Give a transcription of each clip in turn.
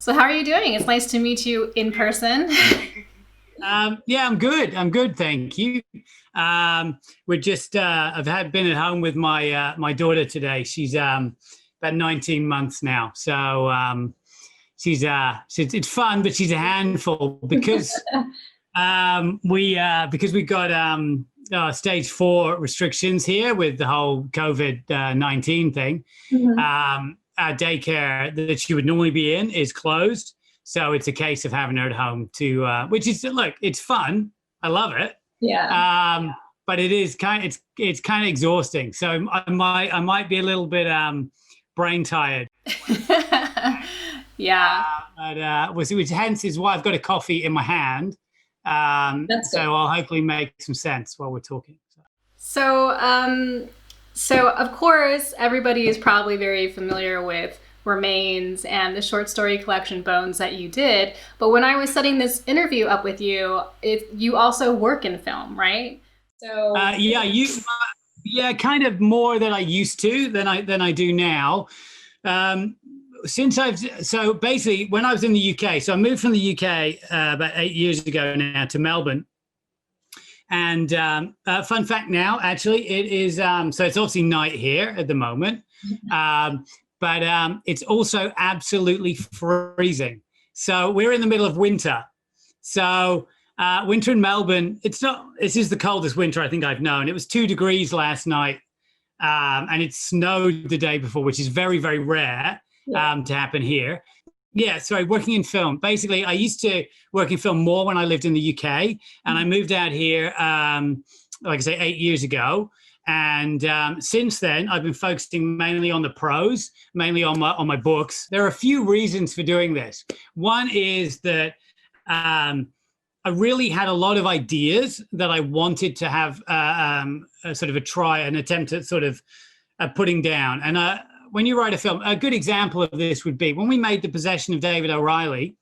So how are you doing? It's nice to meet you in person. Yeah, I'm good. I'm good, thank you. We're just been at home with my daughter today. She's about 19 months now, so it's fun, but she's a handful because we got stage 4 restrictions here with the whole COVID-19 thing. Mhm. Our daycare that she would normally be in is closed. So it's a case of having her at home which is, look, it's fun. I love it. Yeah. But it's kind of exhausting. So I might be a little bit brain tired. Yeah, Which hence is why I've got a coffee in my hand. that's good. So I'll hopefully make some sense while we're talking. So, so of course, everybody is probably very familiar with Remains and the short story collection Bones that you did. But when I was setting this interview up with you, you also work in film, right? So, Yeah, kind of more than I used to than I do now. Um, so basically, when I was in the UK, so I moved from the UK about 8 years ago now to Melbourne. And fun fact now, actually, it is so it's obviously night here at the moment, but it's also absolutely freezing. So we're in the middle of winter. So winter in Melbourne, this is the coldest winter I think I've known. It was 2 degrees last night, and it snowed the day before, which is very, very rare to happen here. Yeah, sorry, working in film. Basically, I used to work in film more when I lived in the UK, and I moved out here, like I say, 8 years ago. And since then, I've been focusing mainly on the prose, mainly on my books. There are a few reasons for doing this. One is that I really had a lot of ideas that I wanted to have a sort of an attempt at sort of putting down. And when you write a film, a good example of this would be when we made The Possession of David O'Reilly.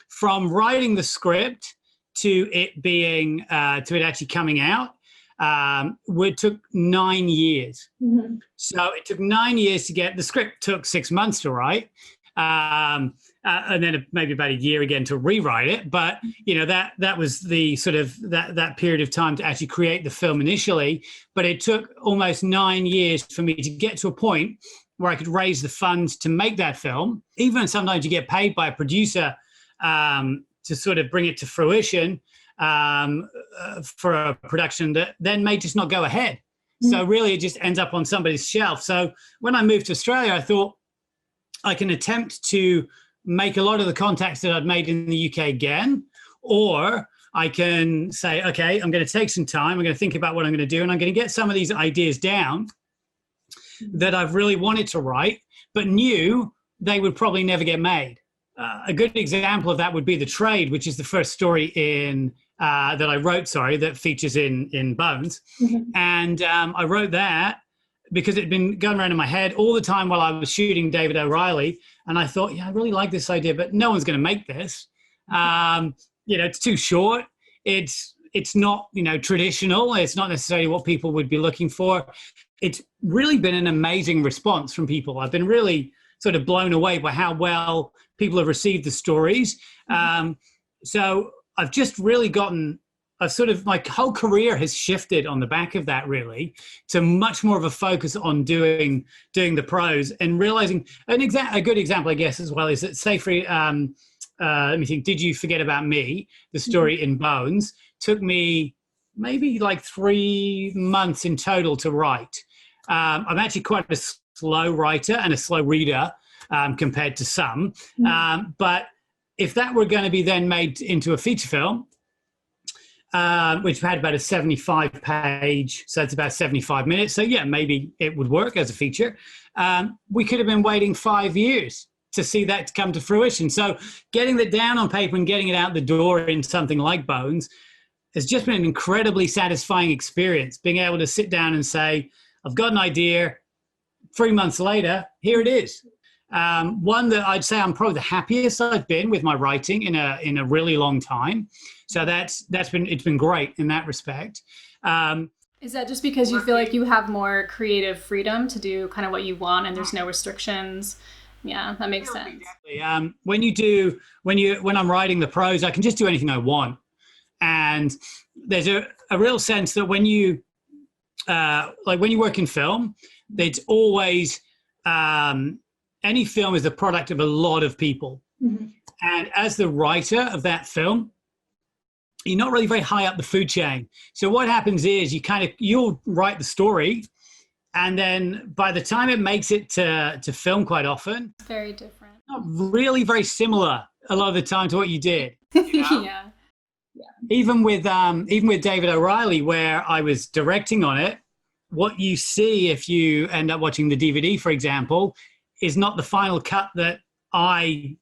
From writing the script to it being to it actually coming out, it took 9 years. mhm. So it took 9 years to get the script. Took 6 months to write, and then maybe about a year again to rewrite it. But that was the sort of that period of time to actually create the film initially. But it took almost 9 years for me to get to a point where I could raise the funds to make that film. Even sometimes you get paid by a producer to sort of bring it to fruition for a production that then may just not go ahead. Mm-hmm. So really it just ends up on somebody's shelf. So when I moved to Australia, I thought I can attempt to make a lot of the contacts that I'd made in the UK again, or I can say, okay, I'm going to take some time. I'm going to think about what I'm going to do, and I'm going to get some of these ideas down that I've really wanted to write, but knew they would probably never get made. A good example of that would be The Trade, which is the first story that I wrote, that features in Bones. Mm-hmm. And I wrote that because it had been going around in my head all the time while I was shooting David O'Reilly. And I thought, I really like this idea, but no one's going to make this. It's too short. It's not, traditional. It's not necessarily what people would be looking for. It's really been an amazing response from people. I've been really sort of blown away by how well people have received the stories. So I've just really my whole career has shifted on the back of that, really, to much more of a focus on doing the prose and realizing a good example, I guess, as well, is that, say, for, let me think, Did You Forget About Me? The story in Bones took me maybe like 3 months in total to write. I'm actually quite a slow writer and a slow reader compared to some. But if that were going to be then made into a feature film, which had about a 75-page, so it's about 75 minutes. So yeah, maybe it would work as a feature. We could have been waiting 5 years to see that come to fruition. So getting that down on paper and getting it out the door in something like Bones has just been an incredibly satisfying experience, being able to sit down and say, I've got an idea. 3 months later, here it is. One that I'd say I'm probably the happiest I've been with my writing in a really long time. So it's been great in that respect. Is that just because you feel like you have more creative freedom to do kind of what you want and there's no restrictions Yeah, that makes sense. Exactly. When I'm writing the prose, I can just do anything I want. And there's a real sense that when you when you work in film, it's always any film is the product of a lot of people. Mm-hmm. And as the writer of that film, you're not really very high up the food chain. So what happens is you'll write the story, and then by the time it makes it to film, quite often, it's very different. Not really very similar a lot of the time to what you did. You know? Yeah. Even with David O'Reilly, where I was directing on it, what you see if you end up watching the DVD, for example, is not the final cut that I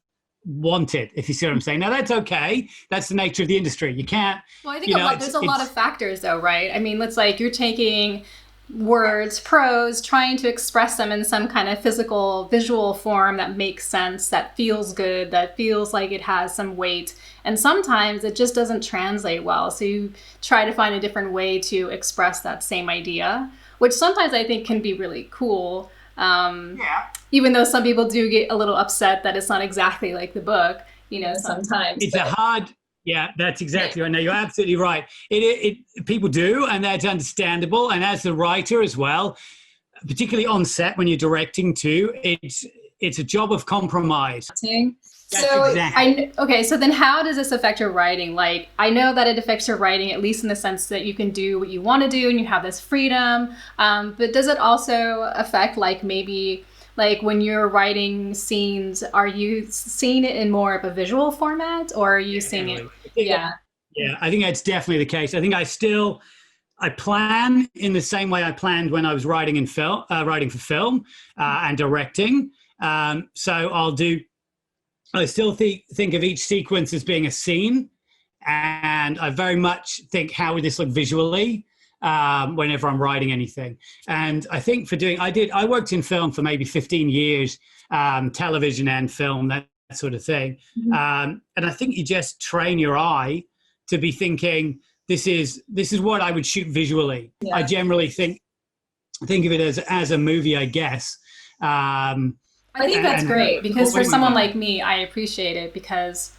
wanted, if you see what I'm saying. Now, that's okay. That's the nature of the industry. You can't... Well, I think there's a lot of factors, though, right? I mean, it's like you're taking words, prose, trying to express them in some kind of physical, visual form that makes sense, that feels good, that feels like it has some weight. And sometimes it just doesn't translate well. So you try to find a different way to express that same idea, which sometimes I think can be really cool. Even though some people do get a little upset that it's not exactly like the book, sometimes. It's a hard... Yeah, that's exactly right. No, you're absolutely right. It people do, and that's understandable. And as the writer as well, particularly on set when you're directing too, it's a job of compromise. So exactly. So then how does this affect your writing? Like, I know that it affects your writing, at least in the sense that you can do what you want to do and you have this freedom. But does it also affect maybe when you're writing scenes, are you seeing it in more of a visual format, or are you seeing it? Yeah, I think that's definitely the case. I think I plan in the same way I planned when I was writing for film and directing. So I still think of each sequence as being a scene, and I very much think, how would this look visually? Whenever I'm writing anything. And I think I worked in film for maybe 15 years, television and film, that sort of thing. Mm-hmm. And I think you just train your eye to be thinking, this is what I would shoot visually. Yeah. I generally think of it as a movie, I guess. I think that's great, because for someone like me, I appreciate it, because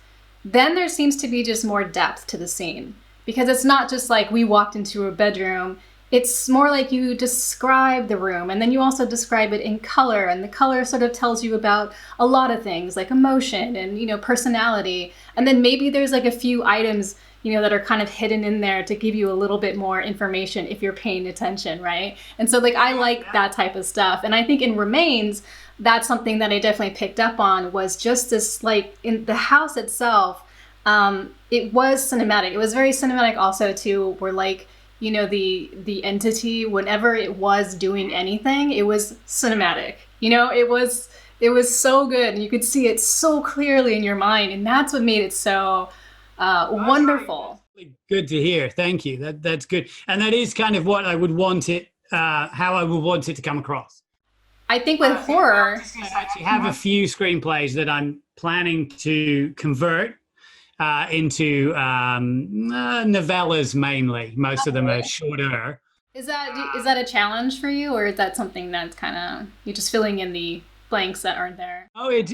then there seems to be just more depth to the scene. Because it's not just like we walked into a bedroom. It's more like you describe the room, and then you also describe it in color, and the color sort of tells you about a lot of things like emotion and, personality. And then maybe there's a few items, that are kind of hidden in there to give you a little bit more information if you're paying attention, right? And so I like that type of stuff. And I think in Remains, that's something that I definitely picked up on, was just this, in the house itself, it was cinematic. It was very cinematic also too, where the entity, whenever it was doing anything, it was cinematic. It was so good, and you could see it so clearly in your mind, and that's what made it so wonderful. Good to hear. Thank you. That's good, and that is kind of what I would want it, how I would want it to come across. I think with horror, I actually have a few screenplays that I'm planning to convert into novellas mainly. Most of them are shorter. Is that a challenge for you, or is that something that's kind of you're just filling in the blanks that aren't there? Oh, it's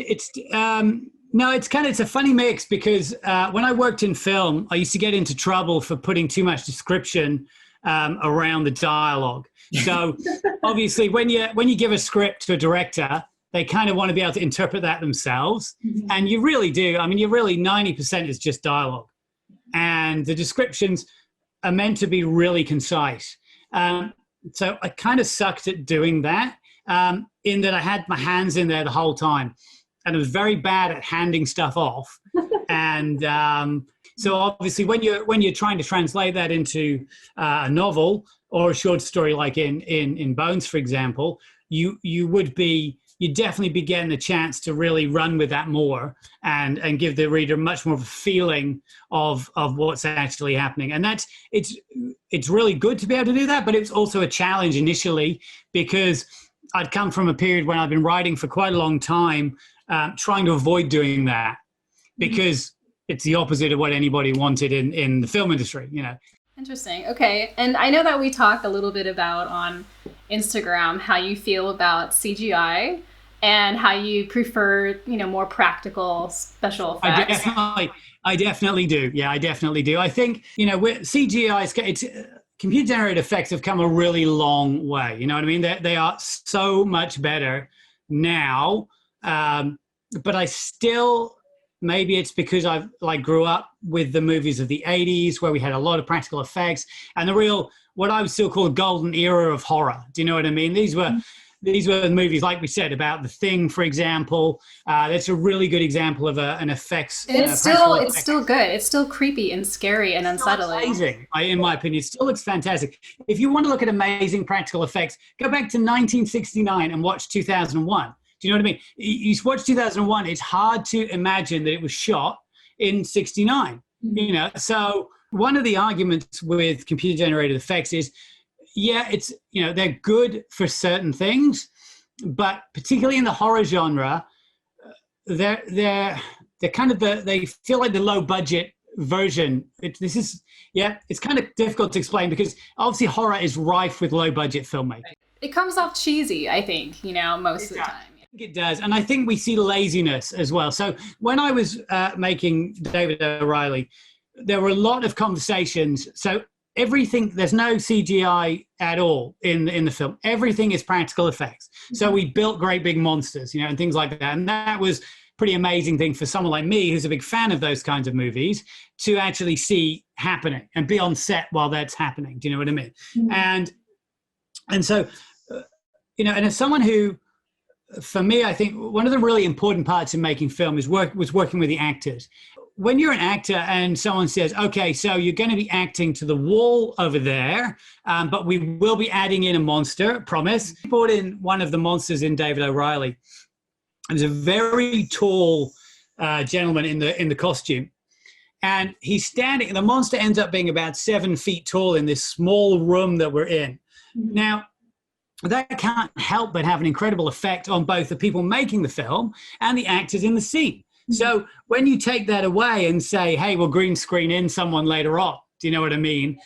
a funny mix, because when I worked in film, I used to get into trouble for putting too much description around the dialogue. So obviously, when you give a script to a director, they kind of want to be able to interpret that themselves. Mm-hmm. And you really do. I mean, 90% is just dialogue. And the descriptions are meant to be really concise. So I kind of sucked at doing that, in that I had my hands in there the whole time. And I was very bad at handing stuff off. And so obviously, when you're trying to translate that into a novel or a short story, like in Bones, for example, you definitely be getting the chance to really run with that more and give the reader much more of a feeling of what's actually happening. And it's really good to be able to do that, but it's also a challenge initially, because I'd come from a period when I've been writing for quite a long time, trying to avoid doing that, because it's the opposite of what anybody wanted in the film industry, Interesting. Okay. And I know that we talked a little bit about on Instagram how you feel about CGI. and how you prefer, more practical special effects. I definitely do. Yeah, I definitely do. I think, with CGI, computer generated effects have come a really long way. You know what I mean? They are so much better now. But I still, maybe it's because I've grew up with the movies of the 80s where we had a lot of practical effects and what I would still call golden era of horror. Do you know what I mean? These were the movies, like we said, about The Thing, for example. That's a really good example of an effects. It's still good. It's still creepy and scary and unsettling. Amazing, in my opinion. It still looks fantastic. If you want to look at amazing practical effects, go back to 1969 and watch 2001. Do you know what I mean? You watch 2001, it's hard to imagine that it was shot in 69. So one of the arguments with computer generated effects is, it's, they're good for certain things, but particularly in the horror genre, they're kind of they feel like the low budget version. It's kind of difficult to explain because obviously horror is rife with low budget filmmaking. It comes off cheesy, I think, most of the time. It does. And I think we see laziness as well. So when I was making David O'Reilly, there were a lot of conversations. So there's no CGI at all in the film. Everything is practical effects. So we built great big monsters, and things like that. And that was pretty amazing thing for someone like me, who's a big fan of those kinds of movies, to actually see happening and be on set while that's happening. Do you know what I mean? And so, and as someone who, for me, I think one of the really important parts in making film was working with the actors. When you're an actor and someone says, okay, so you're going to be acting to the wall over there, but we will be adding in a monster, promise. We brought in one of the monsters in David O'Reilly. There's a very tall gentleman in the costume. And he's standing, and the monster ends up being about 7 feet tall in this small room that we're in. Now, that can't help but have an incredible effect on both the people making the film and the actors in the scene. So when you take that away and say, hey, we'll green screen in someone later on, do you know what I mean?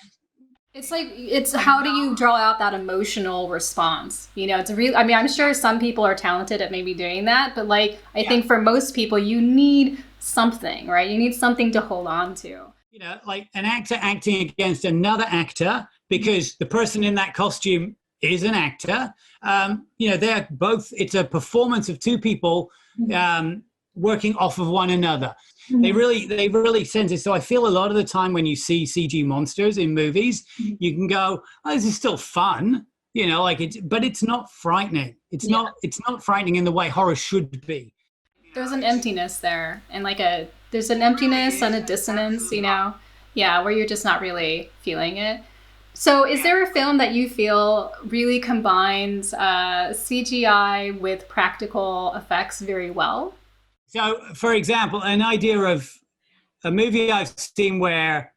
It's how do you draw out that emotional response? I'm sure some people are talented at maybe doing that, but I think for most people, you need something, right? You need something to hold on to. Like an actor acting against another actor because the person in that costume is an actor. They're both, it's a performance of two people working off of one another. They really sense it. So I feel a lot of the time when you see CG monsters in movies, you can go, oh, this is still fun, but it's not frightening. It's not frightening in the way horror should be. There's an emptiness there, and there's an emptiness and a dissonance, where you're just not really feeling it. So is there a film that you feel really combines CGI with practical effects very well? So, for example, an idea of a movie I've seen that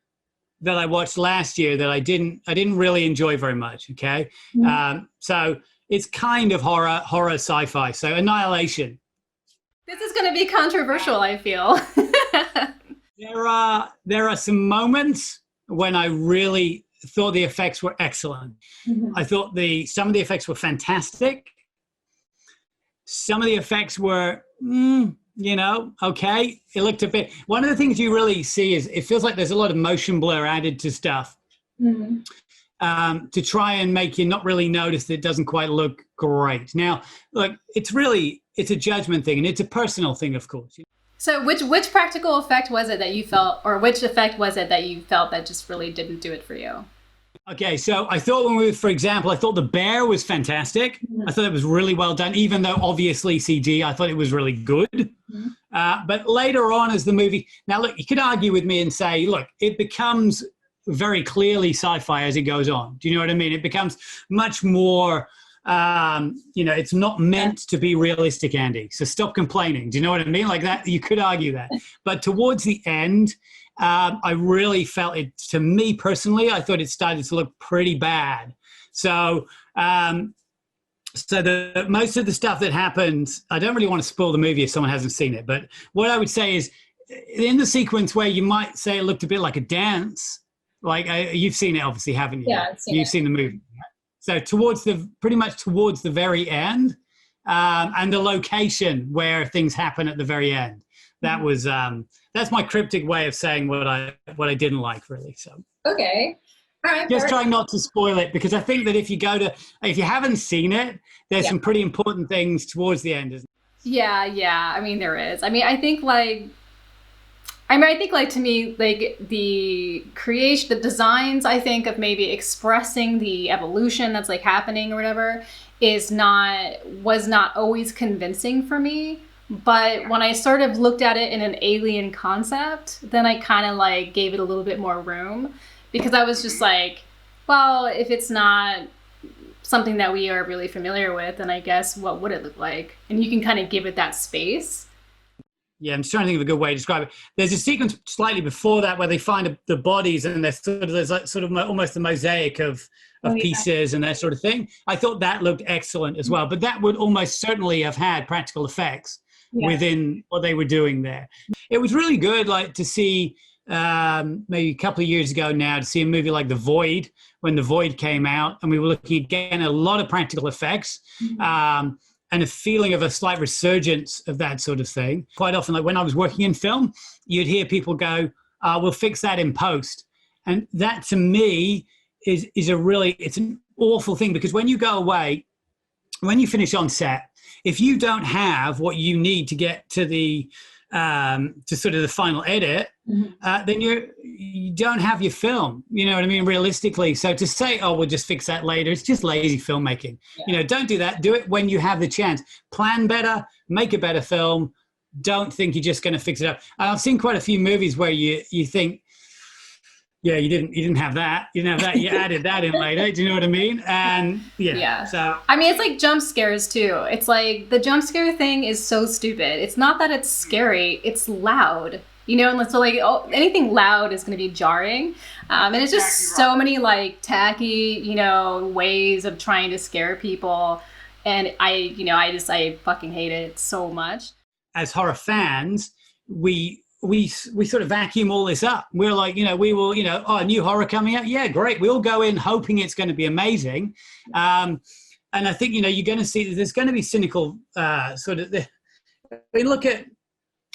I watched last year that I didn't really enjoy very much, okay? So it's kind of horror sci-fi. So Annihilation. This is going to be controversial, I feel. There are some moments when I really thought the effects were excellent. I thought some of the effects were fantastic. Some of the effects were, okay. It looked a bit. One of the things you really see is it feels like there's a lot of motion blur added to stuff to try and make you not really notice that it doesn't quite look great. Now, look, it's a judgment thing and it's a personal thing, of course. So which practical effect was it that you felt, or which effect was it that you felt that just really didn't do it for you? Okay, so I thought for example, I thought the bear was fantastic. I thought it was really well done, even though obviously CG, I thought it was really good. But later on as the movie, now look, you could argue with me and say, look, it becomes very clearly sci-fi as it goes on. Do you know what I mean? It becomes much more, it's not meant to be realistic, Andy. So stop complaining. Do you know what I mean? Like that, you could argue that. But towards the end, I really felt it, to me personally, I thought it started to look pretty bad. So, most of the stuff that happened, I don't really want to spoil the movie if someone hasn't seen it, but what I would say is in the sequence where you might say it looked a bit like a dance, you've seen it obviously, haven't you? Yeah, I've seen You've seen the movie. So pretty much towards the very end, and the location where things happen at the very end. That was that's my cryptic way of saying what I didn't like, really. So okay, all right. Just trying not to spoil it, because I think that if you haven't seen it, there's some pretty important things towards the end, isn't it? Yeah. I mean, there is. I mean, I think to me, like the creation, the designs, I think of maybe expressing the evolution that's like happening or whatever was not always convincing for me. But when I sort of looked at it in an alien concept, then I kind of like gave it a little bit more room, because I was just like, well, if it's not something that we are really familiar with, then I guess what would it look like? And you can kind of give it that space. Yeah, I'm just trying to think of a good way to describe it. There's a sequence slightly before that where they find the bodies, and there's like sort of almost a mosaic of pieces and that sort of thing. I thought that looked excellent as well, but that would almost certainly have had practical effects within what they were doing there. It was really good, like to see maybe a couple of years ago now, to see a movie like The Void, when The Void came out, and we were looking again at a lot of practical effects. And a feeling of a slight resurgence of that sort of thing. Quite often, like when I was working in film, you'd hear people go, we'll fix that in post. And that to me is it's an awful thing, because when you go away, when you finish on set, if you don't have what you need to get to the to sort of the final edit, then you don't have your film. You know what I mean? Realistically. So to say, oh, we'll just fix that later, it's just lazy filmmaking. You know, don't do that. Do it when you have the chance. Plan better, make a better film. Don't think you're just going to fix it up. And I've seen quite a few movies where you think, yeah, you didn't have that. You didn't have that. You added that in later. Do you know what I mean? And so I mean, it's like jump scares too. It's like the jump scare thing is so stupid. It's not that it's scary. It's loud. You know, and so like anything loud is going to be jarring. And it's just so many like tacky, you know, ways of trying to scare people. And I fucking hate it so much. As horror fans, we sort of vacuum all this up. We're like, we will, a new horror coming out. Yeah, great. We all go in hoping it's going to be amazing. And I think, you're going to see, there's going to be cynical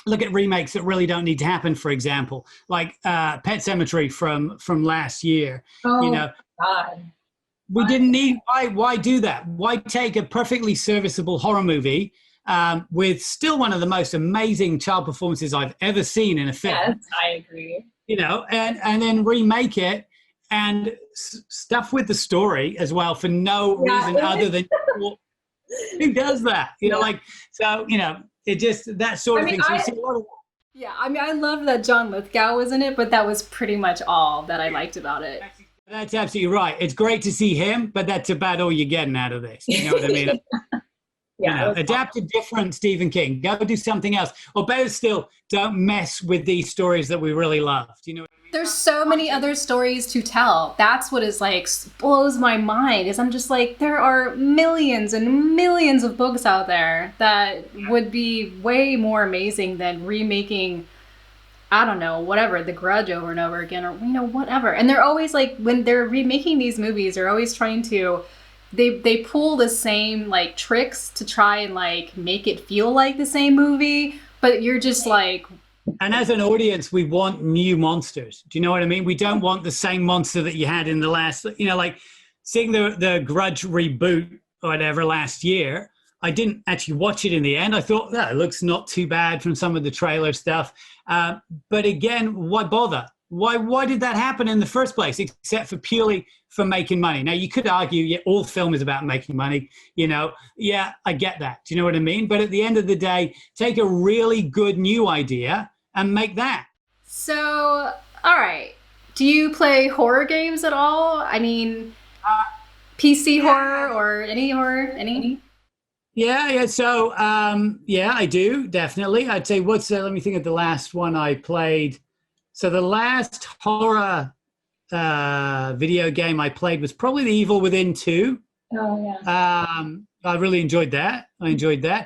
look at remakes that really don't need to happen, for example, like Pet Cemetery from last year. God. We didn't need, why do that? Why take a perfectly serviceable horror movie with still one of the most amazing child performances I've ever seen in a film? Yes, I agree. And then remake it and stuff with the story as well for no reason other than who does that? It just, that sort of thing. So you see a lot of. Yeah, I mean, I love that John Lithgow was in it, but that was pretty much all that I liked about it. That's absolutely right. It's great to see him, but that's about all you're getting out of this. You know what I mean? Adapt a different Stephen King. Go do something else. Or better still, don't mess with these stories that we really loved. You know what I mean? There's so many other stories to tell. That's what is like blows my mind. Is I'm just like, there are millions and millions of books out there that would be way more amazing than remaking, I don't know, whatever, The Grudge over and over again, or whatever. And they're always like, when they're remaking these movies, they're always trying to. They pull the same like tricks to try and like make it feel like the same movie, but you're just like. And as an audience, we want new monsters. Do you know what I mean? We don't want the same monster that you had in the last, like seeing the Grudge reboot or whatever last year. I didn't actually watch it in the end. I thought, it looks not too bad from some of the trailer stuff. But again, why bother? Why did that happen in the first place, except for purely for making money? Now, you could argue, all film is about making money. Yeah, I get that. Do you know what I mean? But at the end of the day, take a really good new idea and make that. So, all right. Do you play horror games at all? I mean, PC horror or any horror? Any? Yeah. So, I do, definitely. I'd say, let me think of the last one I played. So the last horror video game I played was probably The Evil Within 2. Oh, yeah. I really enjoyed that. I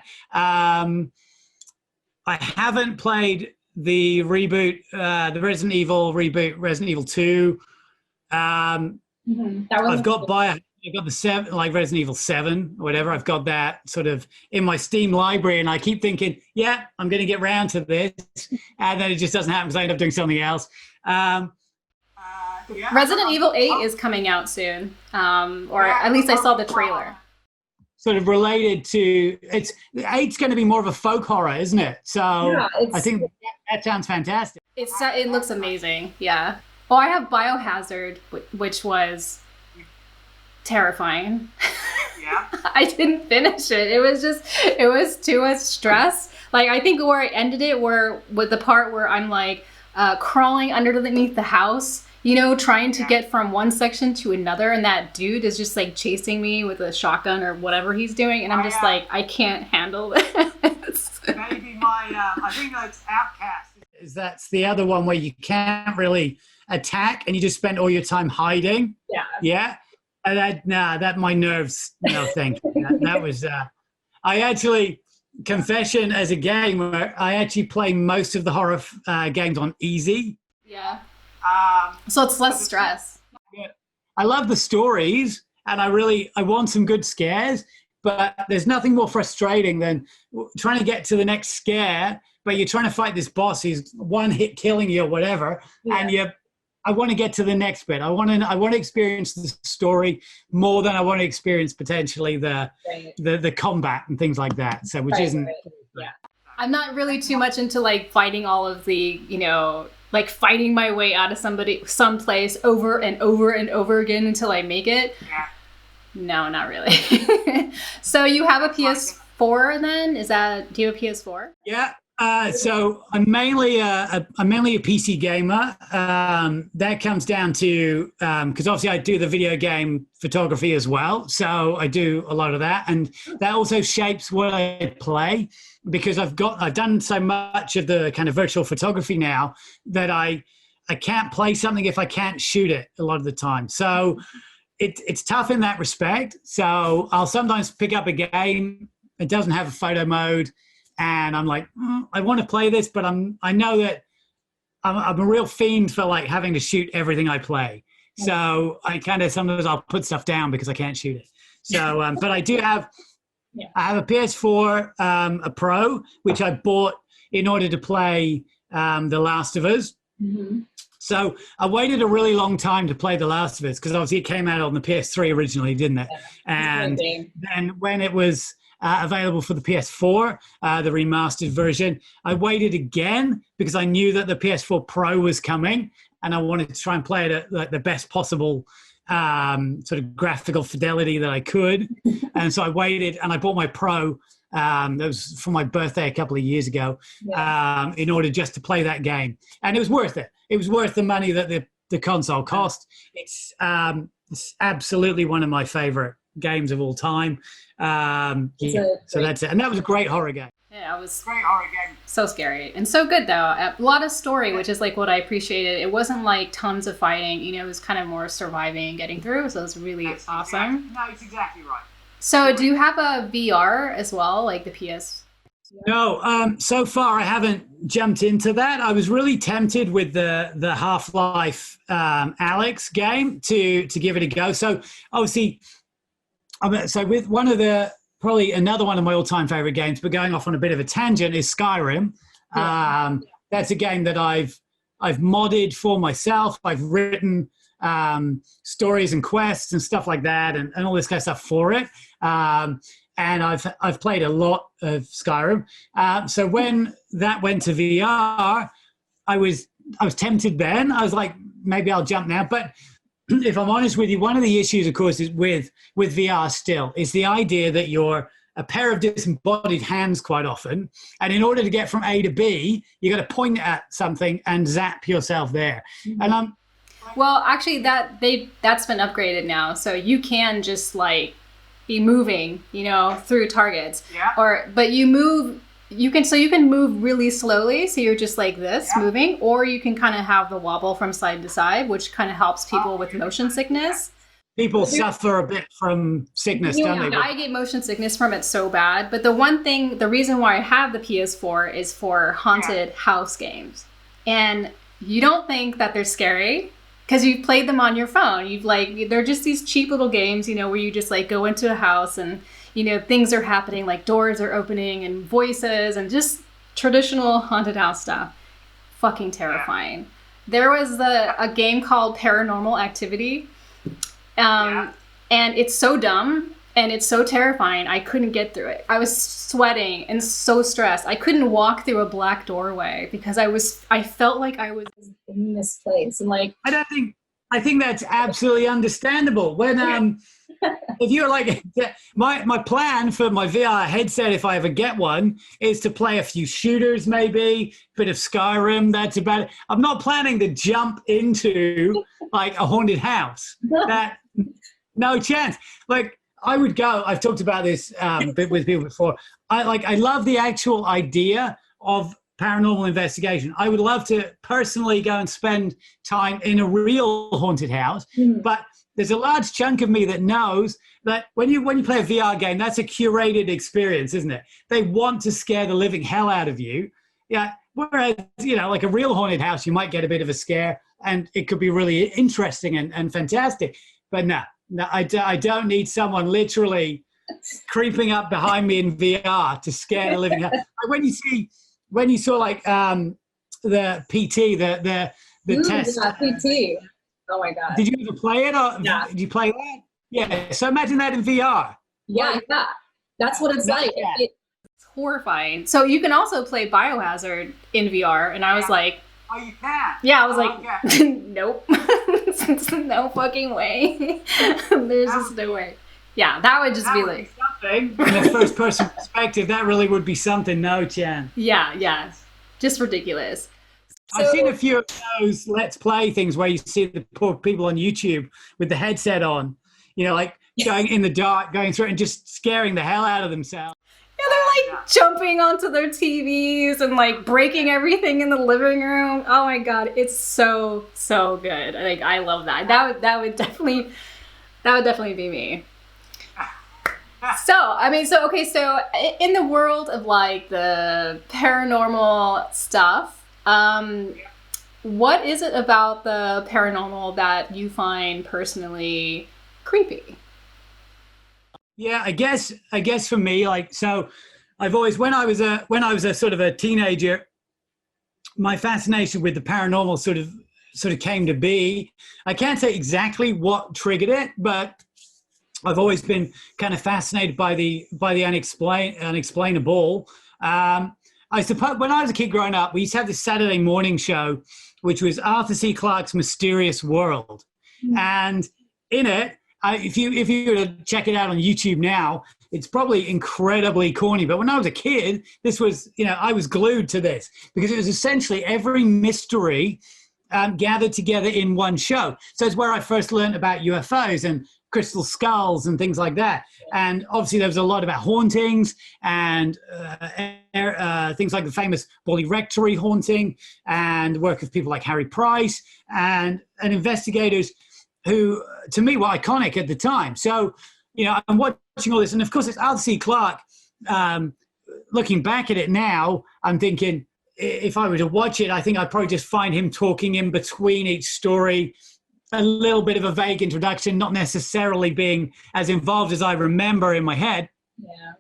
haven't played the reboot, the Resident Evil reboot, Resident Evil 2. I've got I've got the 7, like Resident Evil 7 or whatever. I've got that sort of in my Steam library, and I keep thinking, yeah, I'm going to get round to this, and then it just doesn't happen because I end up doing something else. Yeah. Resident Evil 8 is coming out soon, or at least I saw the trailer. Sort of related to it's 8's going to be more of a folk horror, isn't it? So yeah, I think that sounds fantastic. It looks amazing. Yeah. Well, I have Biohazard, which was terrifying. Yeah. I didn't finish it. It was too much stress. Like, I think where I ended it with the part where I'm like crawling underneath the house, trying to get from one section to another, and that dude is just like chasing me with a shotgun or whatever he's doing, and I'm just like, I can't handle this. Maybe I think that's Outcast. That's the other one where you can't really attack and you just spend all your time hiding. Yeah. Yeah. And that my nerves, no thank you. That was, I actually, confession as a gamer, I actually play most of the horror games on easy. Yeah. So it's less stress. I love the stories, and I want some good scares, but there's nothing more frustrating than trying to get to the next scare, but you're trying to fight this boss who's one hit killing you or whatever, and I want to get to the next bit. I want to experience the story more than I want to experience potentially the combat and things like that. So which isn't. Right. Yeah. I'm not really too much into like fighting all of the, like fighting my way out of someplace over and over and over again until I make it. Yeah. No, not really. So you have a PS4 then? Do you have a PS4? Yeah. So I'm mainly a PC gamer. That comes down to because obviously I do the video game photography as well, so I do a lot of that, and that also shapes what I play, because I've done so much of the kind of virtual photography now that I can't play something if I can't shoot it a lot of the time. So it's tough in that respect. So I'll sometimes pick up a game. It doesn't have a photo mode. And I'm like, I want to play this, but I know that I'm a real fiend for like having to shoot everything I play. So I kind of sometimes I'll put stuff down because I can't shoot it. So, but I do have, I have a PS4, a Pro, which I bought in order to play The Last of Us. Mm-hmm. So I waited a really long time to play The Last of Us because obviously it came out on the PS3 originally, didn't it? Yeah. And then when it was available for the PS4, the remastered version, I waited again because I knew that the PS4 Pro was coming, and I wanted to try and play it at like the best possible sort of graphical fidelity that I could. And so I waited, and I bought my Pro. That was for my birthday a couple of years ago, in order just to play that game, and it was worth it. It was worth the money that the console cost. It's absolutely one of my favorite games of all time. So that's it, and that was a great horror game. Yeah, it was great horror game. So scary and so good though. A lot of story, which is like what I appreciated. It wasn't like tons of fighting. It was kind of more surviving and getting through. So it was really awesome. It's exactly right. So do you have a VR as well, like the PS? No, so far I haven't jumped into that. I was really tempted with the Half-Life Alyx game to give it a go. So obviously. So with probably another one of my all-time favorite games, but going off on a bit of a tangent, is Skyrim. That's a game that I've modded for myself. I've written stories and quests and stuff like that, and all this kind of stuff for it. And I've played a lot of Skyrim. So when that went to VR, I was tempted then. I was like, maybe I'll jump now, but. If I'm honest with you, one of the issues, of course, is with VR still is the idea that you're a pair of disembodied hands quite often, and in order to get from A to B, you got to point at something and zap yourself there. Mm-hmm. And well, actually, that's been upgraded now, so you can just like be moving, through targets. Yeah. But you move. You can move really slowly, so you're just like this moving, or you can kind of have the wobble from side to side, which kind of helps people with motion sickness. People suffer a bit from sickness, don't they? I get motion sickness from it so bad, but the reason why I have the PS4 is for haunted house games. And you don't think that they're scary, because you've played them on your phone. You've like, they're just these cheap little games, you know, where you just like go into a house and, you know, things are happening, like doors are opening and voices and just traditional haunted house stuff. Fucking terrifying. There was a game called Paranormal Activity. And it's so dumb and it's so terrifying. I couldn't get through it. I was sweating and so stressed. I couldn't walk through a black doorway because I felt like I was in this place. And like, I think that's absolutely understandable. When if you're like, my plan for my VR headset, if I ever get one, is to play a few shooters, maybe a bit of Skyrim. That's about it. I'm not planning to jump into like a haunted house. That no chance. Like I would go. I've talked about this with people before. I love the actual idea of paranormal investigation. I would love to personally go and spend time in a real haunted house, but there's a large chunk of me that knows that when you play a VR game, that's a curated experience, isn't it? They want to scare the living hell out of you. Yeah. Whereas, you know, like a real haunted house, you might get a bit of a scare and it could be really interesting and fantastic. But no, I don't need someone literally creeping up behind me in VR to scare the living hell. Like when you saw like the PT, the test. Yeah, PT. Oh my God. Did you ever play it or did you play that? Yeah. So imagine that in VR. Yeah. That's what it's like. It's horrifying. So you can also play Biohazard in VR. And I was like, oh, you can? Yeah, I was like, nope. No fucking way. There's just no way. Yeah, that would just be like something. In a first person perspective, that really would be something. No chance. Yeah. Just ridiculous. I've seen a few of those Let's Play things where you see the poor people on YouTube with the headset on, you know, like going in the dark, going through it and just scaring the hell out of themselves. Yeah, they're like jumping onto their TVs and like breaking everything in the living room. Oh my God, it's so good. Like I love that. That would definitely be me. So in the world of like the paranormal stuff, what is it about the paranormal that you find personally creepy? Yeah, I guess for me, like, so I've always, when I was a sort of a teenager, my fascination with the paranormal sort of came to be. I can't say exactly what triggered it, but I've always been kind of fascinated by the unexplainable. I suppose when I was a kid growing up, we used to have this Saturday morning show, which was Arthur C. Clarke's Mysterious World. And in it, if you were to check it out on YouTube now, it's probably incredibly corny. But when I was a kid, this was, you know, I was glued to this because it was essentially every mystery gathered together in one show. So it's where I first learned about UFOs and crystal skulls and things like that. And obviously there was a lot about hauntings and things like the famous Borley Rectory haunting and work of people like Harry Price and investigators who, to me, were iconic at the time. So, you know, I'm watching all this. And of course, it's Arthur C. Clarke. Looking back at it now, I'm thinking, if I were to watch it, I think I'd probably just find him talking in between each story, a little bit of a vague introduction, not necessarily being as involved as I remember in my head. Yeah.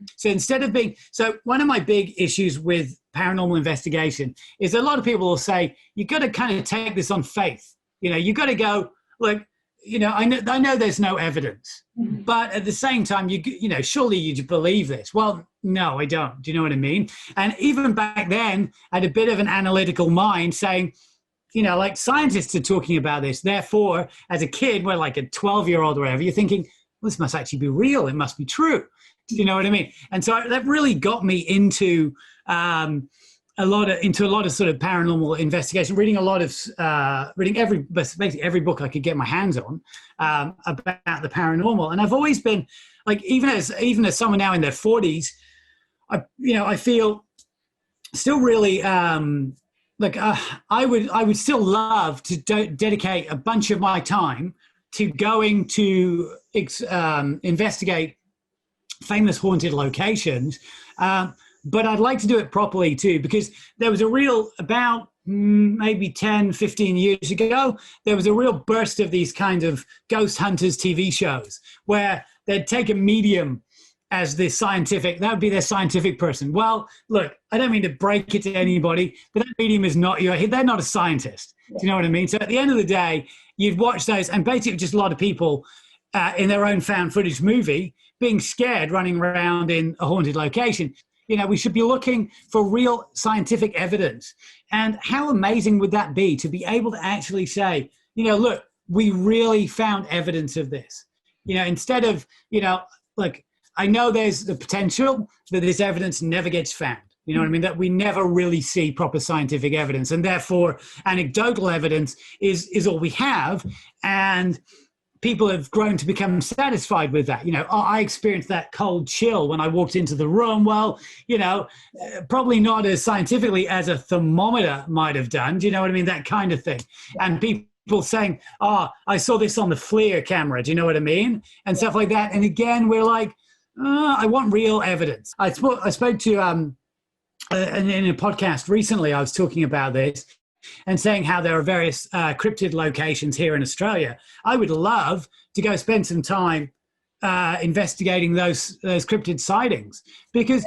So one of my big issues with paranormal investigation is a lot of people will say, you got to kind of take this on faith. You know, you got to go, look, you know, I know there's no evidence, but at the same time, you know, surely you believe this. Well, no, I don't. Do you know what I mean? And even back then, I had a bit of an analytical mind saying, you know, like scientists are talking about this. Therefore, as a kid, we're like a 12-year-old or whatever, you're thinking, well, this must actually be real. It must be true. Do you know what I mean? And so that really got me into a lot of sort of paranormal investigation, reading basically every book I could get my hands on about the paranormal. And I've always been like, even as someone now in their 40s, I feel still really I would still love to dedicate a bunch of my time to going to investigate famous haunted locations. But I'd like to do it properly too, because there was about maybe 10, 15 years ago, there was a real burst of these kind of ghost hunters TV shows where they'd take a medium as the scientific, that would be their scientific person. Well, look, I don't mean to break it to anybody, but that medium is not they're not a scientist. Do you know what I mean? So at the end of the day, you'd watch those, and basically just a lot of people in their own found footage movie being scared, running around in a haunted location. We should be looking for real scientific evidence. And how amazing would that be to be able to actually say, look, we really found evidence of this. Instead of, like, I know there's the potential that this evidence never gets found. You know what I mean? That we never really see proper scientific evidence. And therefore, anecdotal evidence is all we have. And people have grown to become satisfied with that. I experienced that cold chill when I walked into the room. Well, probably not as scientifically as a thermometer might have done. Do you know what I mean? That kind of thing. And people saying, I saw this on the FLIR camera. Do you know what I mean? And stuff like that. And again, we're like, I want real evidence. I spoke to, in a podcast recently, I was talking about this and saying how there are various cryptid locations here in Australia. I would love to go spend some time investigating those cryptid sightings, because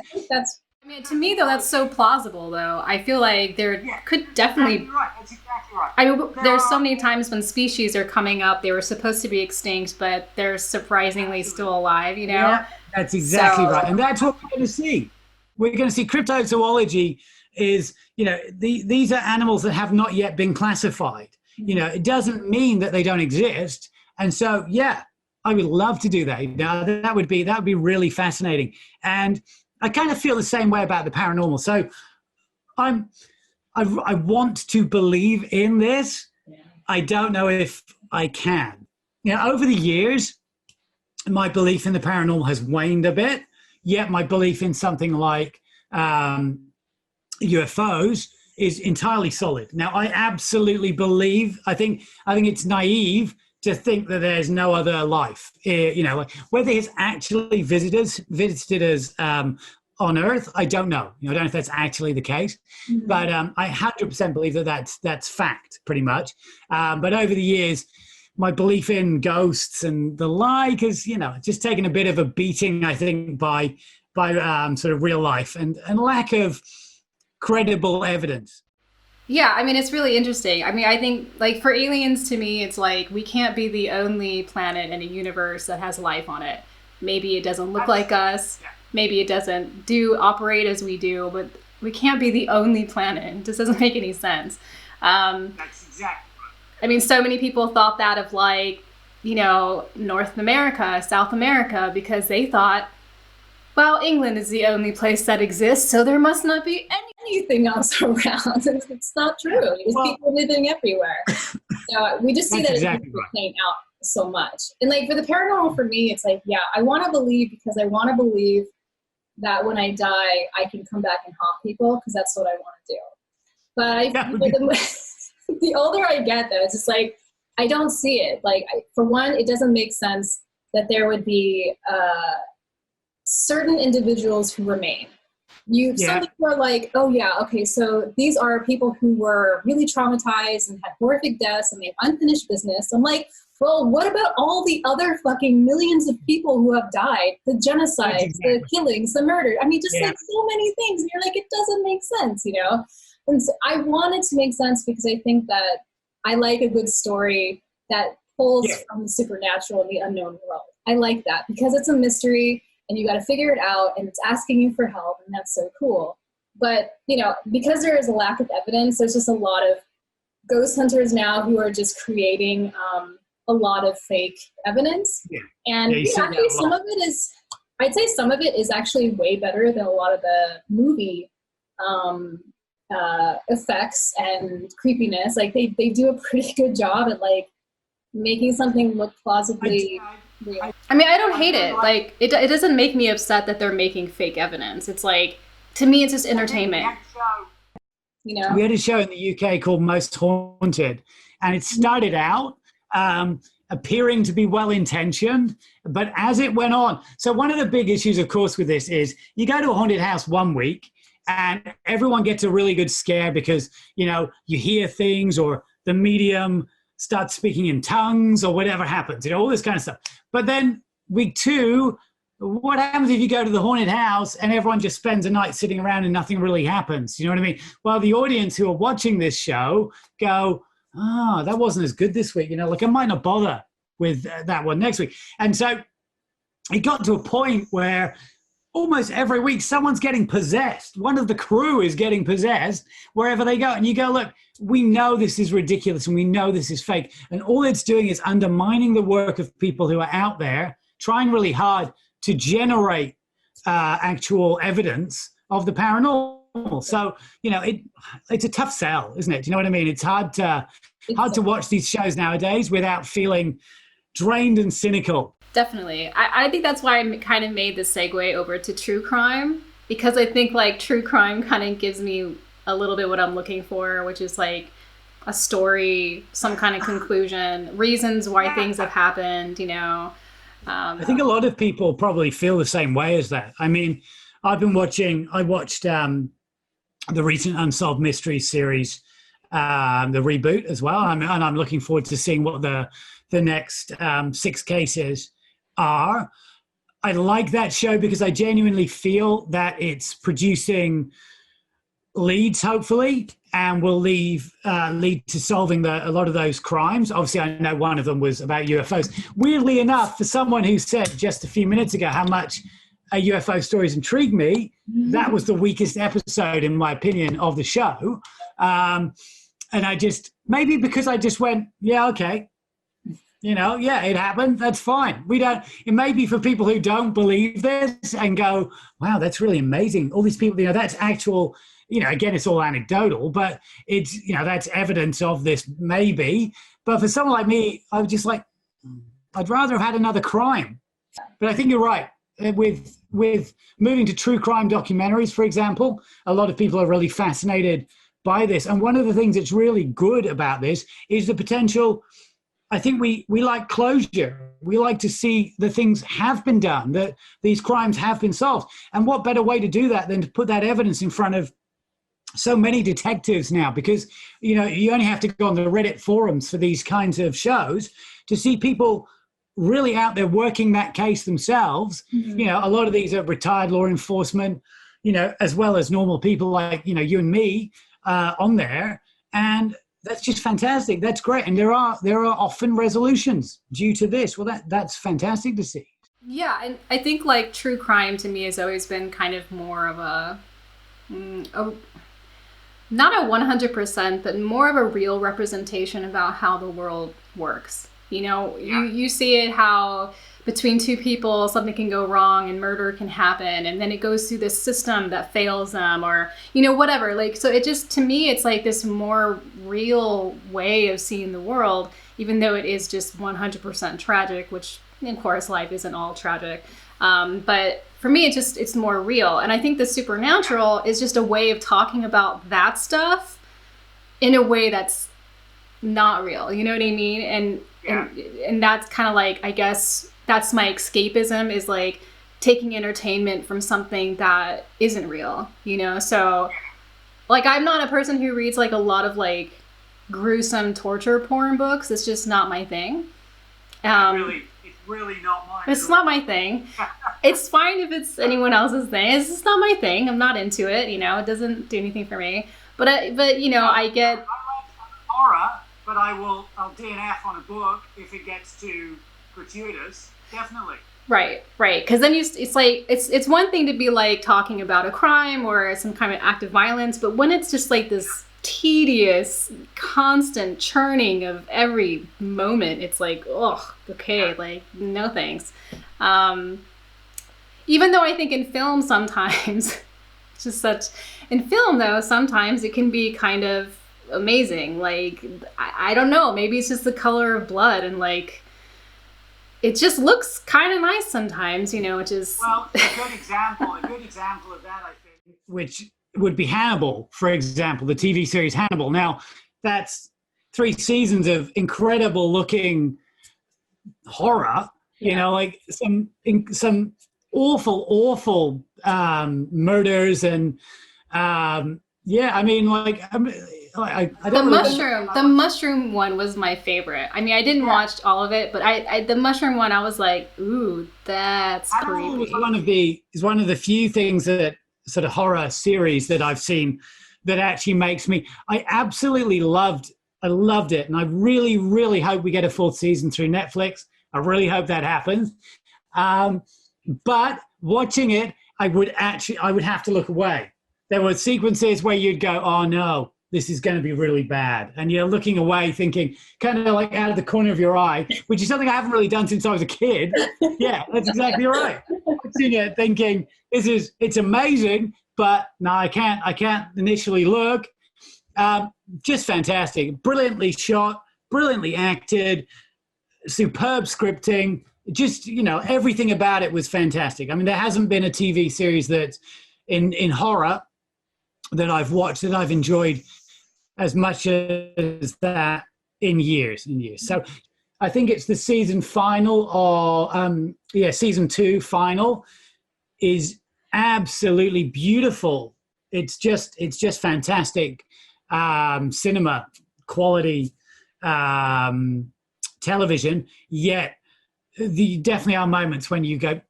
to me though, that's so plausible though. I feel like there could definitely That's exactly right. There's so many times when species are coming up, they were supposed to be extinct, but they're surprisingly still alive, Yeah, that's exactly right. And that's what we're going to see. We're going to see cryptozoology is, these are animals that have not yet been classified. It doesn't mean that they don't exist. And so, I would love to do that. That would be really fascinating. And I kind of feel the same way about the paranormal. So I want to believe in this. I don't know if I can. Over the years, my belief in the paranormal has waned a bit, yet my belief in something like UFOs is entirely solid. Now, I absolutely believe, I think it's naive to think that there's no other life. Whether it's actually visited us on Earth, I don't know. I don't know if that's actually the case, but I 100% believe that that's fact, pretty much. But over the years, my belief in ghosts and the like is, just taken a bit of a beating, I think, by sort of real life and lack of credible evidence. Yeah, it's really interesting. I think, like, for aliens, to me, it's like we can't be the only planet in a universe that has life on it. Maybe it doesn't look like us. Maybe it doesn't operate as we do, but we can't be the only planet. It just doesn't make any sense. That's exactly right. So many people thought that of, like, North America, South America, because they thought, well, England is the only place that exists, so there must not be anything else around. It's not true. There's people living everywhere. So we just see that exactly it's playing out so much. And, like, for the paranormal, for me, it's like, I want to believe, because I want to believe that when I die, I can come back and haunt people, because that's what I want to do. But the older I get, though, it's just like, I don't see it. Like, for one, it doesn't make sense that there would be certain individuals who remain. Some people are like, okay, so these are people who were really traumatized and had horrific deaths and they have unfinished business. I'm like, well, what about all the other fucking millions of people who have died? The genocides, the killings, the murder. Like, so many things. And you're like, it doesn't make sense, And so I want it to make sense, because I think that I like a good story that pulls from the supernatural and the unknown world. I like that, because it's a mystery and you got to figure it out, and it's asking you for help, and that's so cool. But, because there is a lack of evidence, there's just a lot of ghost hunters now who are just creating a lot of fake evidence. And actually some of it is actually way better than a lot of the movie effects and creepiness. Like, they do a pretty good job at, like, making something look plausibly real. I don't hate it. Like, it doesn't make me upset that they're making fake evidence. It's like, to me, it's just entertainment. We had a show in the UK called Most Haunted, and it started out appearing to be well-intentioned, but as it went on, so one of the big issues, of course, with this is you go to a haunted house one week and everyone gets a really good scare because, you know, you hear things or the medium starts speaking in tongues or whatever happens, you know, all this kind of stuff. But then week 2, what happens if you go to the haunted house and everyone just spends a night sitting around and nothing really happens? You know what I mean? Well, the audience who are watching this show go, oh, that wasn't as good this week. You know, like I might not bother with that one next week. And so it got to a point where almost every week someone's getting possessed. One of the crew is getting possessed wherever they go. And you go, look, we know this is ridiculous and we know this is fake. And all it's doing is undermining the work of people who are out there trying really hard to generate actual evidence of the paranormal. So, you know, it's a tough sell, isn't it? Do you know what I mean? It's hard to watch these shows nowadays without feeling drained and cynical. Definitely. I think that's why I kind of made the segue over to true crime, because I think like true crime kind of gives me a little bit what I'm looking for, which is like a story, some kind of conclusion, reasons why things have happened, you know. I think a lot of people probably feel the same way as that. I mean, I watched the recent Unsolved Mysteries series, the reboot as well. And I'm looking forward to seeing what the next 6 cases are. I like that show because I genuinely feel that it's producing leads, hopefully, and will lead to solving a lot of those crimes. Obviously, I know one of them was about UFOs. Weirdly enough, for someone who said just a few minutes ago how much UFO stories intrigue me, that was the weakest episode, in my opinion, of the show. And I just, maybe because I just went, yeah, okay. You know, yeah, it happened. That's fine. It may be for people who don't believe this and go, wow, that's really amazing. All these people, you know, that's actual, you know, again, it's all anecdotal, but it's, you know, that's evidence of this maybe. But for someone like me, I was just like, I'd rather have had another crime. But I think you're right. With moving to true crime documentaries, for example, a lot of people are really fascinated by this. And one of the things that's really good about this is the potential. I think we like closure. We like to see that things have been done, that these crimes have been solved. And what better way to do that than to put that evidence in front of so many detectives now? Because, you know, you only have to go on the Reddit forums for these kinds of shows to see people really out there working that case themselves. Mm-hmm. You know, a lot of these are retired law enforcement, you know, as well as normal people like, you know, you and me on there. And that's just fantastic. That's great. And there are often resolutions due to this. Well, that's fantastic to see. Yeah, and I think like true crime to me has always been kind of more of not a 100%, but more of a real representation about how the world works. You know, you see it how between 2 people, something can go wrong and murder can happen. And then it goes through this system that fails them or, you know, whatever. Like, so it just, to me, it's like this more real way of seeing the world, even though it is just 100% tragic, which, of course, life isn't all tragic. But for me, it's more real. And I think the supernatural is just a way of talking about that stuff in a way that's not real. You know what I mean? And that's kind of like, I guess, that's my escapism, is like taking entertainment from something that isn't real, you know? So like, I'm not a person who reads like a lot of like gruesome torture porn books. It's just not my thing. It's really not mine. It's not my thing. It's fine if it's anyone else's thing. It's just not my thing. I'm not into it, you know? It doesn't do anything for me. But you know, I get... I like horror, but I'll DNF on a book if it gets too gratuitous. Definitely. Right. Because then it's like, it's one thing to be like talking about a crime or some kind of act of violence, but when it's just like this tedious, constant churning of every moment, it's like, oh, okay, like, no thanks. Even though I think in film sometimes, in film though, sometimes it can be kind of amazing. Like, I don't know, maybe it's just the color of blood and like, it just looks kind of nice sometimes, you know, which is... Well, a good example of that, I think, which would be Hannibal, for example, the TV series Hannibal. Now, that's 3 seasons of incredible looking horror, you know, like some awful murders and Yeah, I mean, like, I don't The mushroom one was my favorite. I mean, I didn't watch all of it, but the mushroom one, I was like, ooh, that's Animal creepy. is one of the few things that sort of horror series that I've seen that actually makes me. I loved it, and I really, really hope we get a fourth season through Netflix. I really hope that happens. Um, but watching it, I would have to look away. There were sequences where you'd go, "Oh no, this is going to be really bad," and you're looking away, thinking, kind of like out of the corner of your eye, which is something I haven't really done since I was a kid. Yeah, that's exactly right. Watching it, thinking, it's amazing, but no, I can't initially look. Just fantastic, brilliantly shot, brilliantly acted, superb scripting. Just everything about it was fantastic. I mean, there hasn't been a TV series that's in horror that I've watched that I've enjoyed as much as that in years and years. So I think it's the season final, or season 2 final is absolutely beautiful. It's just fantastic cinema quality television. Yet definitely are moments when you go,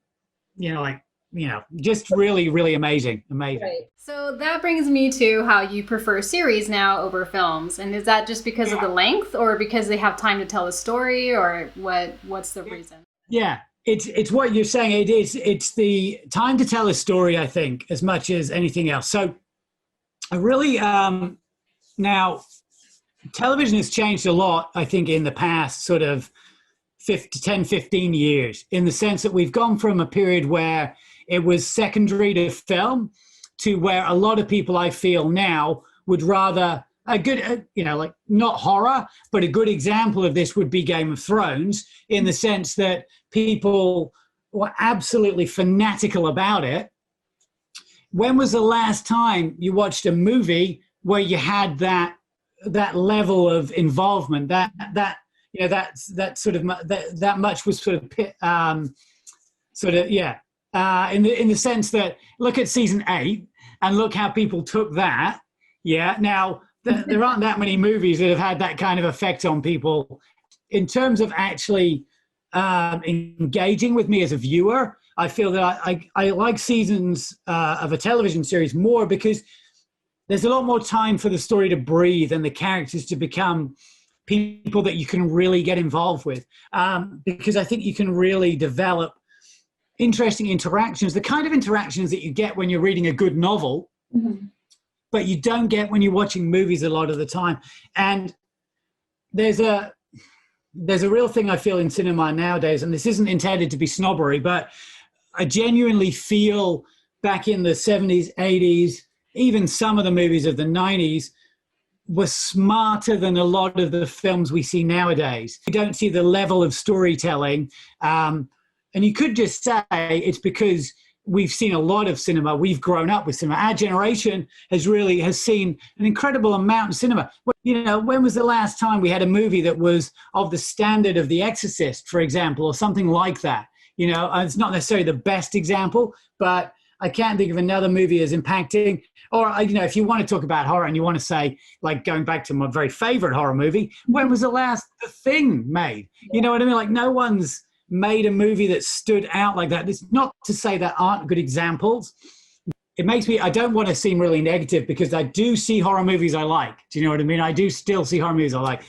just really, really amazing. Right. So that brings me to how you prefer series now over films. And is that just because of the length, or because they have time to tell a story, or what's the reason? Yeah, it's what you're saying. It's the time to tell a story, I think, as much as anything else. So I really now television has changed a lot, I think, in the past sort of 10, 15 years, in the sense that we've gone from a period where it was secondary to film to where a lot of people, I feel now, would rather a good, like not horror, but a good example of this would be Game of Thrones, in the sense that people were absolutely fanatical about it. When was the last time you watched a movie where you had that level of involvement, that sort of that much was sort of in the sense that look at season 8 and look how people took that. Yeah, now there aren't that many movies that have had that kind of effect on people in terms of actually engaging with me as a viewer. I feel that I like seasons of a television series more because there's a lot more time for the story to breathe and the characters to become people that you can really get involved with, because I think you can really develop interesting interactions, the kind of interactions that you get when you're reading a good novel, but you don't get when you're watching movies a lot of the time. And there's a real thing I feel in cinema nowadays, and this isn't intended to be snobbery, but I genuinely feel back in the 70s, 80s, even some of the movies of the 90s were smarter than a lot of the films we see nowadays. You don't see the level of storytelling. And you could just say it's because we've seen a lot of cinema. We've grown up with cinema. Our generation has seen an incredible amount of cinema. When was the last time we had a movie that was of the standard of The Exorcist, for example, or something like that? It's not necessarily the best example, but I can't think of another movie as impacting. Or, if you want to talk about horror and you want to say, like, going back to my very favorite horror movie, when was the last The Thing made? You know what I mean? Like, no one's made a movie that stood out like that. It's not to say there aren't good examples. It makes me, I don't want to seem really negative because I do see horror movies I like. Do you know what I mean? I do still see horror movies I like.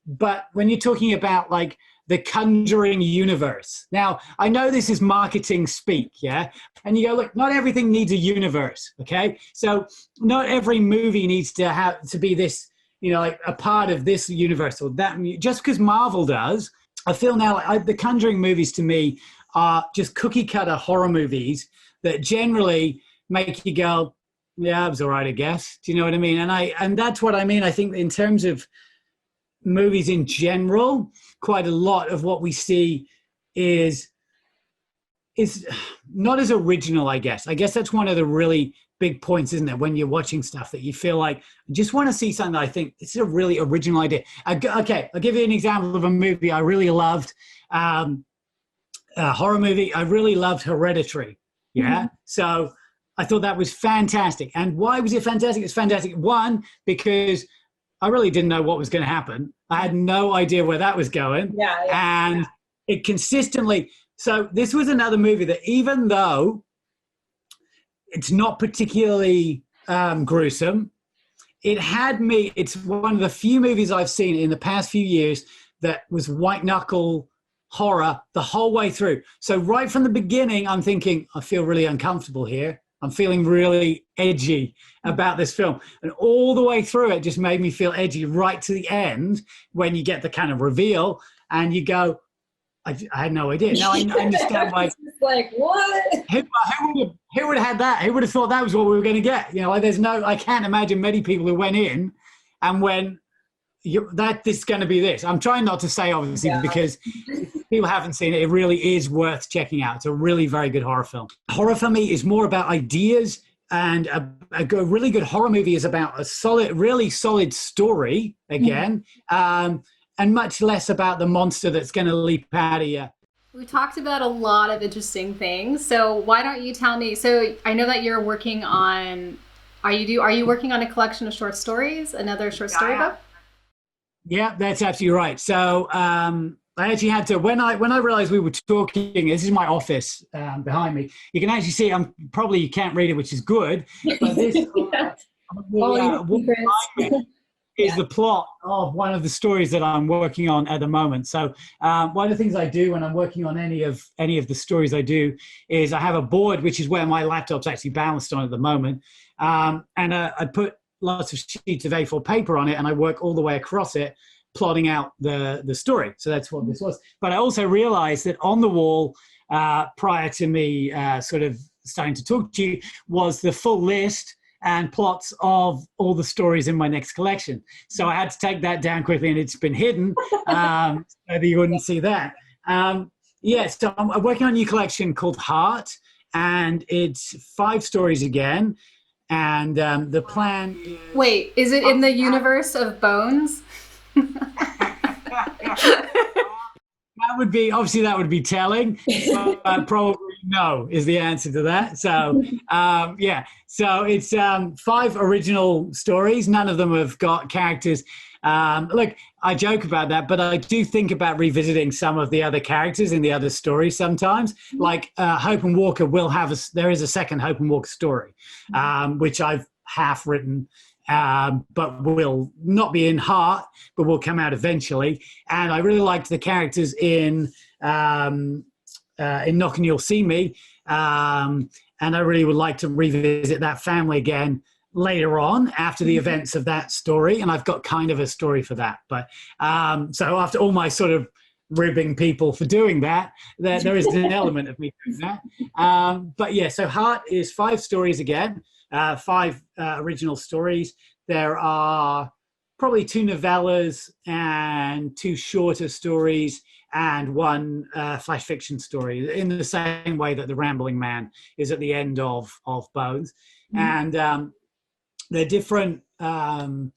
But when you're talking about, like, the Conjuring universe. Now, I know this is marketing speak, yeah? And you go, look, not everything needs a universe, okay? So not every movie needs to be this, like a part of this universe or that. Just because Marvel does, I feel now like the Conjuring movies to me are just cookie cutter horror movies that generally make you go, yeah, it was all right, I guess. Do you know what I mean? And that's what I mean. I think in terms of movies in general, quite a lot of what we see is not as original, I guess. I guess that's one of the really big points, isn't it? When you're watching stuff that you feel like, I just want to see something that I think this is a really original idea. Okay, I'll give you an example of a movie I really loved, a horror movie. I really loved Hereditary. Yeah. So I thought that was fantastic. And why was it fantastic? It's fantastic. One, because I really didn't know what was going to happen. I had no idea where that was going. And it consistently. So this was another movie that, even though it's not particularly gruesome, it had me. It's one of the few movies I've seen in the past few years that was white knuckle horror the whole way through. So right from the beginning, I'm thinking, I feel really uncomfortable here. I'm feeling really edgy about this film. And all the way through it just made me feel edgy right to the end when you get the kind of reveal and you go, I had no idea. Now I understand why. Like, what? Who would have had that? Who would have thought that was what we were going to get? You know, like I can't imagine many people who went in and went, this is going to be this. I'm trying not to say, obviously, because if people haven't seen it, it really is worth checking out. It's a really very good horror film. Horror for me is more about ideas, and a really good horror movie is about a really solid story, again, and much less about the monster that's going to leap out of you. We talked about a lot of interesting things. So why don't you tell me? So I know that you're working on. Are you working on a collection of short stories? Another short story book? Yeah, that's absolutely right. So I actually had to, when I realized we were talking, this is my office behind me. You can actually see, you can't read it, which is good. But this is the plot of one of the stories that I'm working on at the moment. So one of the things I do when I'm working on any of the stories I do is I have a board, which is where my laptop's actually balanced on at the moment. And I put lots of sheets of A4 paper on it, and I work all the way across it, plotting out the story. So that's what this was. But I also realized that on the wall, prior to me sort of starting to talk to you, was the full list and plots of all the stories in my next collection. So I had to take that down quickly, and it's been hidden so that you wouldn't see that. So I'm working on a new collection called Heart, and it's 5 stories again. And the plan is... Wait, is it in the universe of Bones? That would be telling, but probably no is the answer to that. So so it's 5 original stories. None of them have got characters. Look, I joke about that, but I do think about revisiting some of the other characters in the other stories sometimes. Like Hope and Walker there is a second Hope and Walker story, which I've half written, but will not be in Heart, but will come out eventually. And I really liked the characters in Knock and You'll See Me, and I really would like to revisit that family again later on after the events of that story. And I've got kind of a story for that. But so after all my sort of ribbing people for doing that, there is an element of me doing that. But yeah, so Heart is 5 stories again, 5 original stories. There are probably 2 novellas and 2 shorter stories and 1 flash fiction story, in the same way that The Rambling Man is at the end of Bones. And they're different. They're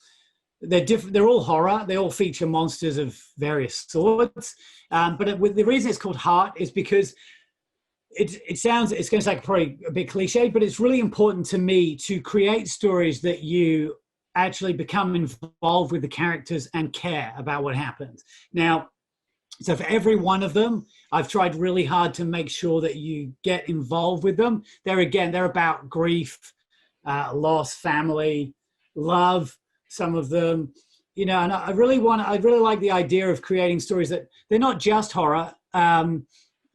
all horror. They all feature monsters of various sorts. But the reason it's called Heart is because it's going to sound probably a bit cliche, but it's really important to me to create stories that you actually become involved with the characters and care about what happens. Now, so for every one of them, I've tried really hard to make sure that you get involved with them. They're about grief, loss, family, love, some of them, and I really like the idea of creating stories that they're not just horror.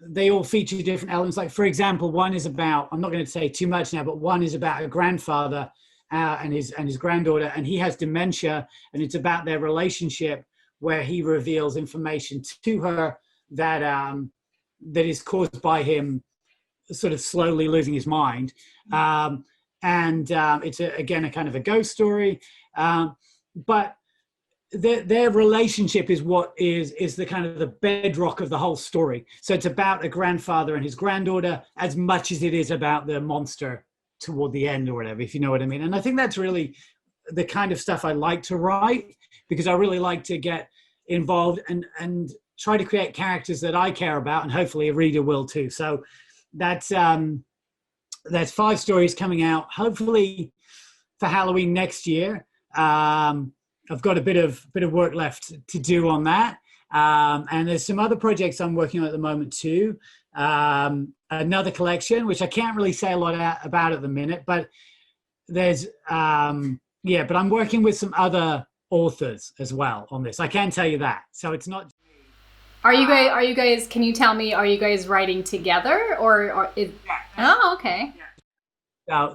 They all feature different elements. Like, for example, one is about, I'm not going to say too much now, but one is about a grandfather and his granddaughter, and he has dementia, and it's about their relationship, where he reveals information to her that is caused by him sort of slowly losing his mind. It's again a kind of a ghost story, but their relationship is what is the kind of the bedrock of the whole story. So it's about a grandfather and his granddaughter as much as it is about the monster toward the end or whatever, if you know what I mean. And I think that's really the kind of stuff I like to write, because I really like to get involved and try to create characters that I care about, and hopefully a reader will too. So that's there's 5 stories coming out, hopefully for Halloween next year. I've got a bit of work left to do on that. And there's some other projects I'm working on at the moment too. Another collection, which I can't really say a lot about at the minute, but there's, but I'm working with some other authors as well on this. I can tell you that. So it's not. Are you guys, can you tell me, are you guys writing together or is, oh, okay.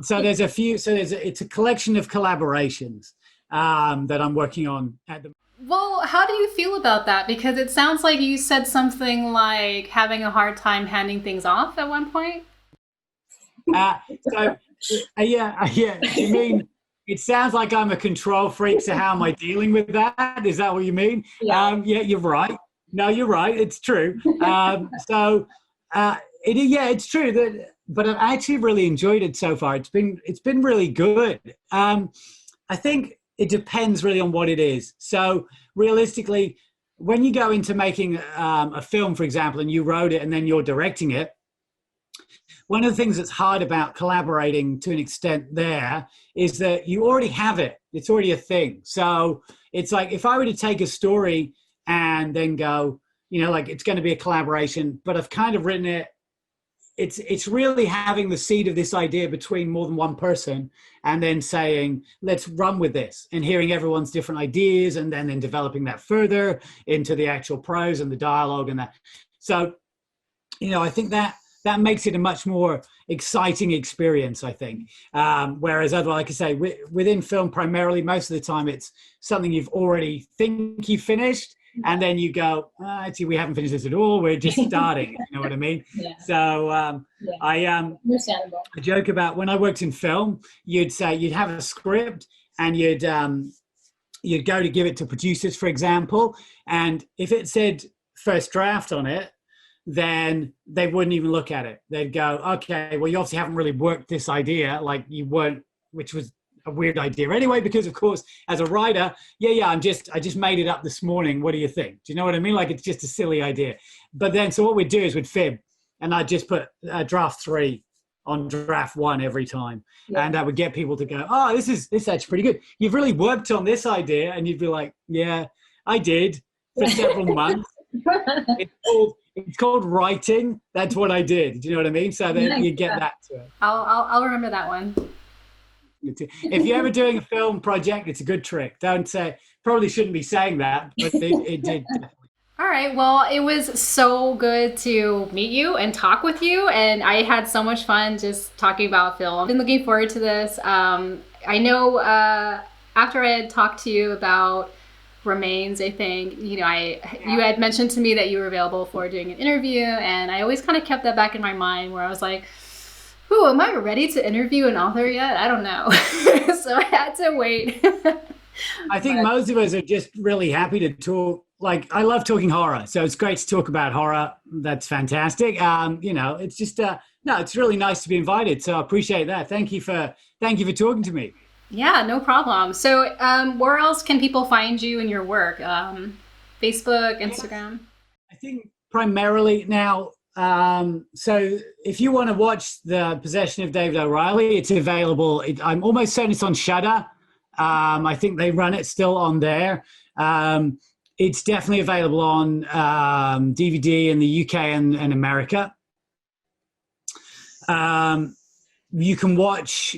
So there's a few, it's a collection of collaborations that I'm working on at the. Well, how do you feel about that? Because it sounds like you said something like having a hard time handing things off at one point. Yeah. You mean, it sounds like I'm a control freak, so how am I dealing with that? Is that what you mean? Yeah, you're right. No, you're right. It's true. It's true that, but I've actually really enjoyed it so far. It's been really good. I think it depends really on what it is. So realistically, when you go into making a film, for example, and you wrote it and then you're directing it, one of the things that's hard about collaborating to an extent there is that you already have it. It's already a thing. So it's like if I were to take a story and then go, like it's going to be a collaboration, but I've kind of written it. It's really having the seed of this idea between more than one person and then saying, let's run with this, and hearing everyone's different ideas and then developing that further into the actual prose and the dialogue and that. So, I think that makes it a much more exciting experience, I think. Whereas otherwise, like I say, within film, primarily, most of the time, it's something you've already think you finished. And then you go, actually, we haven't finished this at all. We're just starting. You know what I mean? Yeah. So I joke about when I worked in film, you'd have a script and you'd go to give it to producers, for example. And if it said first draft on it, then they wouldn't even look at it. They'd go, okay, well, you obviously haven't really worked this idea like you weren't, which was a weird idea anyway, because of course, as a writer, I just made it up this morning. What do you think? Do you know what I mean? Like, it's just a silly idea. But then, so what we'd do is we'd fib, and I'd just put draft 3 on draft 1 every time. Yeah. And I would get people to go, oh, this is actually pretty good. You've really worked on this idea. And you'd be like, yeah, I did for several months. It's called writing. That's what I did. Do you know what I mean? So then you get that to it. I'll remember that one. If you're ever doing a film project, it's a good trick. Don't say, probably shouldn't be saying that, but it did. All right. Well, it was so good to meet you and talk with you. And I had so much fun just talking about film. I've been looking forward to this. I know after I had talked to you about Remains, I think, you had mentioned to me that you were available for doing an interview. And I always kind of kept that back in my mind where I was like, ooh, am I ready to interview an author yet? I don't know. So I had to wait. I think most of us are just really happy to talk. Like, I love talking horror. So it's great to talk about horror. That's fantastic. It's just, it's really nice to be invited. So I appreciate that. Thank you for talking to me. Yeah, no problem. So where else can people find you and your work? Facebook, Instagram? I think primarily now, so if you want to watch The Possession of David O'Reilly, it's available. I'm almost certain it's on Shudder. I think they run it still on there. It's definitely available on DVD in the UK and America. You can watch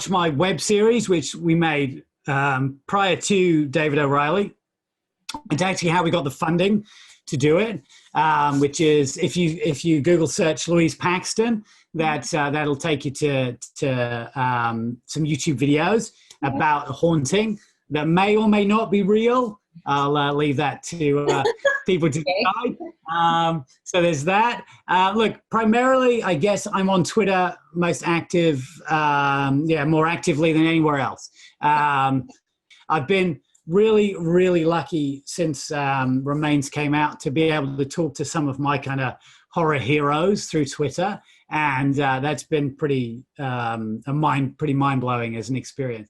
my web series, which we made prior to David O'Reilly. It's actually how we got the funding to do it, which is if you Google search Louise Paxton, that'll take you to some YouTube videos about a haunting that may or may not be real. I'll leave that to people to decide. So there's that. Look, primarily, I guess I'm on Twitter, most active, more actively than anywhere else. I've been really, really lucky since Remains came out to be able to talk to some of my kind of horror heroes through Twitter. And that's been pretty mind-blowing as an experience.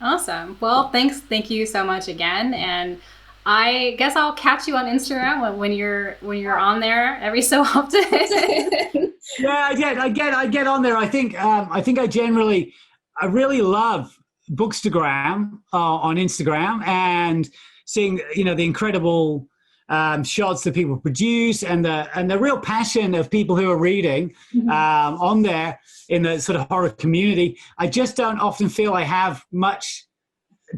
Awesome. Well, thank you so much again. And I guess I'll catch you on Instagram when you're on there every so often. Yeah, I get on there. I think I really love Bookstagram on Instagram, and seeing, you know, the incredible shots that people produce, and the real passion of people who are reading on there in the sort of horror community. I just don't often feel I have much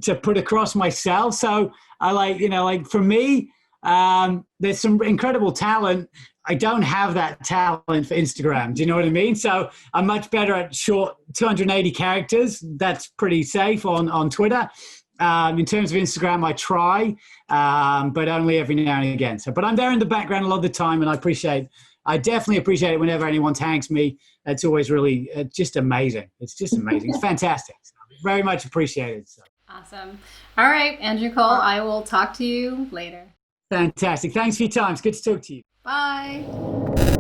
to put across myself. So I like, you know, like for me, there's some incredible talent. I don't have that talent for Instagram. Do you know what I mean? So I'm much better at short 280 characters. That's pretty safe on Twitter. In terms of Instagram, I try, but only every now and again. So, but I'm there in the background a lot of the time, and I definitely appreciate it whenever anyone tags me. It's always really just amazing. It's just amazing. It's fantastic. So, very much appreciated. So. Awesome. All right, Andrew Cull, I will talk to you later. Fantastic. Thanks for your time. It's good to talk to you. Bye.